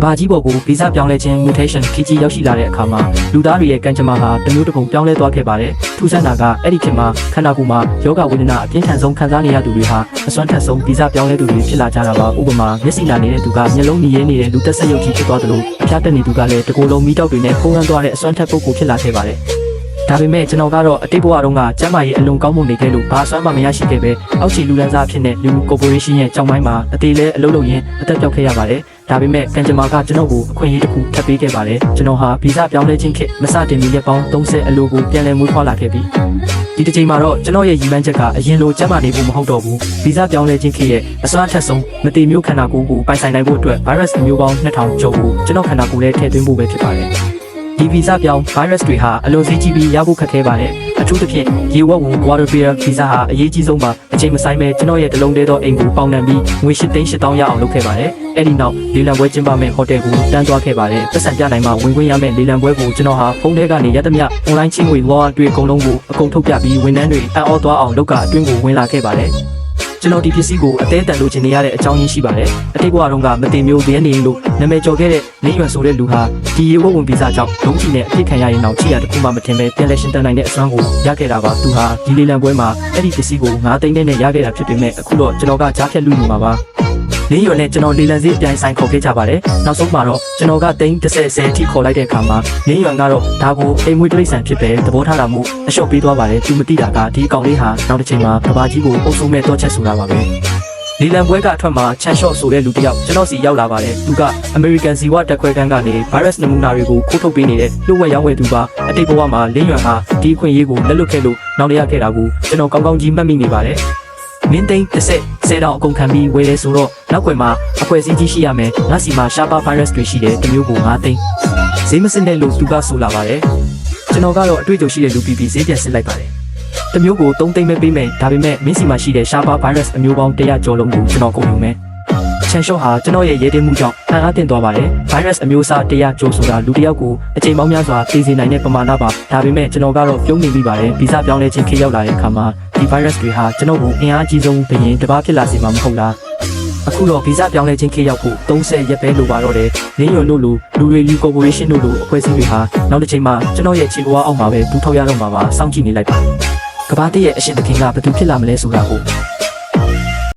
ကဘာကြီးပေါ်ကိုဗီဇပြောင်းလဲခြင်း mutation ခီကြီးရောက်ရှိလာတဲ့အခါမှာလူသားတွေရဲ့ကံကြမ္မာဟာတစ်မျိုးတစ်ပုံပြောင်းလဲသွားခဲ့ပါတယ်ထူးဆန်းတာကအဲ့ဒီခေတ်မှာခန္ဓာကိုယ်မှာယောဂဝေဒနာအပြင်းထန်ဆုံးခံစားနေရသူတွေဟာအစွမ်းထက်ဆုံးဗီဇပြောင်းလဲသူတွေဖြစ်လာကြတာပါဥပမာမျက်စိနာနေတဲ့သူကမျက်လုံးမြင်ရင်းနေတဲ့လူသက်ဆက်ရုပ်ကြီးဖြစ်သွားတယ်လို့အဖျားတက်နေသူကလည်းတကိုယ်လုံးမီးတောက်တွေနဲ့ဖုံးလွှမ်းသွားတဲ့အစွမ်းထက်ပုဂ္ဂိုလ်ဖြစ်လာခဲ့ပါတယ်ဒါပေမဲ့ကျွန်တော်ကတော့အတိတ်ဘဝတုန်းကကျမ်းမာရေးအလွန်ကောင်းမွန်နေခဲ့လို့ဘာအစွမ်းမှမရရှိခဲ့ပဲအောက်ခြေလူလန်းစားဖြစ်တဲ့လူ corporation ရဲ့ကြောင်းပိုင်းမှာအသေးလဲအလုပ်လုပ်ရင်းအသက်ပြောက်ခဲ့ရပါတယ်ဒါပေမဲ့ကံကြမ္မာကကျွန်တော်ကိုအခွင့်အရေးတစ်ခုထပ်ပေးခဲ့ပါတယ်ကျွန်တော်ဟာဗီဇပြောင်းလဲခြင်းခေတ်မစတင်မီရက်ပေါင်း30အလိုကိုပြန်လည်မွေးဖွားလာခဲ့ပြီးဒီတစ်ချိန်မှာတော့ကျွန်တော်ရဲ့ရည်မှန်းချက်ကအရင်လိုကျန်းမာနေဖို့မဟုတ်တော့ဘူးဗီဇပြောင်းလဲခြင်းခေတ်ရဲ့အစွမ်းအထက်ဆုံးမတိမျိုးခန္ဓာကိုယ်ကိုပိုင်ဆိုင်နိုင်ဖို့အတွက် virus မျိုးပေါင်း2000ကျော်ကိုကျွန်တော်ခန္ဓာကိုယ်ထဲထည့်သွင်းဖို့ပဲဖြစ်ပါတယ်ဒီဗီဇပြောင်း virus တွေဟာအလွန်ဈေးကြီးပြီးရဖို့ခက်ခဲပါတယ်အထူးသဖြင့်ရေဝက်ဝင် water bear ဗီဇဟာအရေးကြီးဆုံးပါအချိန်မဆိုင်ပဲကျွန်တော်ရဲ့တလုံးတဲသောအိမ်ကိုပေါင်နှံပြီးငွေ8,800ရအောင်လုပ်ခဲ့ပါတယ်အဲ့ဒီနောက်လေလံပွဲကျင်းပမဲ့ဟိုတယ်ကိုတန်းသွားခဲ့ပါတယ်ပတ်စံပြနိုင်မှာဝင်ခွင့်ရမဲ့လေလံပွဲကိုကျွန်တော်ဟာဖုန်းထဲကနေရသမျှ online ချင်းငွေ law တွေအကုန်လုံးကိုအကုန်ထုတ်ပြပြီးဝန်ထမ်းတွေအံ့ဩသွားအောင်လုပ်ကအတွင်းကိုဝင်လာခဲ့ပါတယ်ကျွန်တော်ဒီပစ္စည်းကိုအသေးအတန်လိုချင်နေရတဲ့အကြောင်းရင်းရှိပါတယ်အတိတ်ဘဝတုန်းကမတင်မျိုးဘင်းနေလို့နာမည်ကျော်ခဲ့တဲ့နေရွယ်ဆိုတဲ့လူဟာဒီရေဝတ်ဝင်ဗီဇကြောင့်ဒုံးကြီးနဲ့အဖြစ်ခံရရင်တော့ချီရတခုမှမထင်ပဲပြန်လဲရှင်းတန်းနိုင်တဲ့အစွမ်းကိုရခဲ့တာပါသူဟာဒီလေလံပွဲမှာအဲ့ဒီပစ္စည်းကို9သိန်းနဲ့ရခဲ့တာဖြစ်ပေမဲ့အခုတော့ကျွန်တော်ကကြားဖြတ်လူနေမှာပါနေရွယ်နဲ့ကျွန်တော်လေလံစီအပြိုင်ဆိုင်ခေါ်ခဲ့ကြပါတယ်နောက်ဆုံးမှာတော့ကျွန်တော်ကသိန်း30အထိခေါ်လိုက်တဲ့အခါမှာနေရွယ်ကတော့ဒါကိုအိမ်မွေးတိရစ္ဆာန်ဖြစ်ပဲသဘောထားတာမို့အလျှော့ပေးသွားပါတယ်သူမသိတာကဒီအကောင်လေးဟာနောက်တစ်ချိန်မှာကဘာကြီးကိုအုပ်စိုးမဲ့တော့ချက်ဆိုတာပါပဲလီလံပွဲကအထွက်မှာချန်ရှော့ဆိုတဲ့လူတစ်ယောက်ကျွန်တော်စီရောက်လာပါတယ်သူက American ဇီဝတက်ခွဲတန်းကနေ virus နမူနာတွေကိုခိုးထုတ်ပေးနေတဲ့လှုပ်ဝက်ရောင်းဝယ်သူပါအတိတ်ဘဝမှာလင်းရွယ်ဟာဒီအခွင့်အရေးကိုလက်လွတ်ခဲ့လို့နောက်ရခဲ့တာကိုကျွန်တော်ကောင်းကောင်းကြီးမှတ်မိနေပါတယ်မင်းသိန်း10တောင်အကုန်ခံပြီးဝယ်လဲဆိုတော့နောက်ွယ်မှာအဖွဲစည်းကြီးရှိရမယ်ငါစီမှာရှားပါ virus တွေရှိတယ်တမျိုးကို9သိန်းဈေးမစစ်တဲ့လို့သူကဆိုလာပါတယ်ကျွန်တော်ကတော့အတွေ့အကြုံရှိတဲ့လူပြီးဈေးပြန်စစ်လိုက်ပါတယ်တမျိုးကို3သိန်းပဲပေးမယ်ဒါပေမဲ့မင်းစီမှာရှိတဲ့ရှားပါ virus အမျိုးပေါင်း100ကျော်လုံးကိုကျွန်တော်ကုန်ယူမယ်ချန်ရှော့ဟာကျွန်တော်ရဲ့ရဲတင်းမှုကြောင့်အံ့အားသင့်သွားပါတယ် virus အမျိုးအစား100ကျော်ဆိုတာလူတစ်ယောက်ကိုအချိန်ပေါင်းများစွာသိစေနိုင်တဲ့ပမာဏပါဒါပေမဲ့ကျွန်တော်ကတော့ပြုံးနေပြီးပါတယ်ဗီဇပြောင်းလဲခြင်းခေတ်ရောက်လာတဲ့အခါမှာဒီ virus တွေဟာကျွန်တော်ကိုအင်အားကြီးဆုံးဘရင်တစ်ပါးဖြစ်လာစေမှာမဟုတ်လားအခုတော့ဗီဇပြောင်းလဲခြင်းခေတ်ရောက်ဖို့30ရက်ပဲလိုပါတော့တယ်နင်းရွယ်တို့လူတွေ corporation တို့လိုအဖွဲ့အစည်းတွေဟာနောက်တစ်ချိန်မှာကျွန်တော်ရဲ့ခြေပွားအောက်မှာပဲဒူးထောက်ရတော့မှာပါစောင့်ကြည့်နေလိုက်ပါကဘာတည့်ရဲ့အရှင်သခင်ကဘယ်သူဖြစ်လာမလဲဆိုတာကို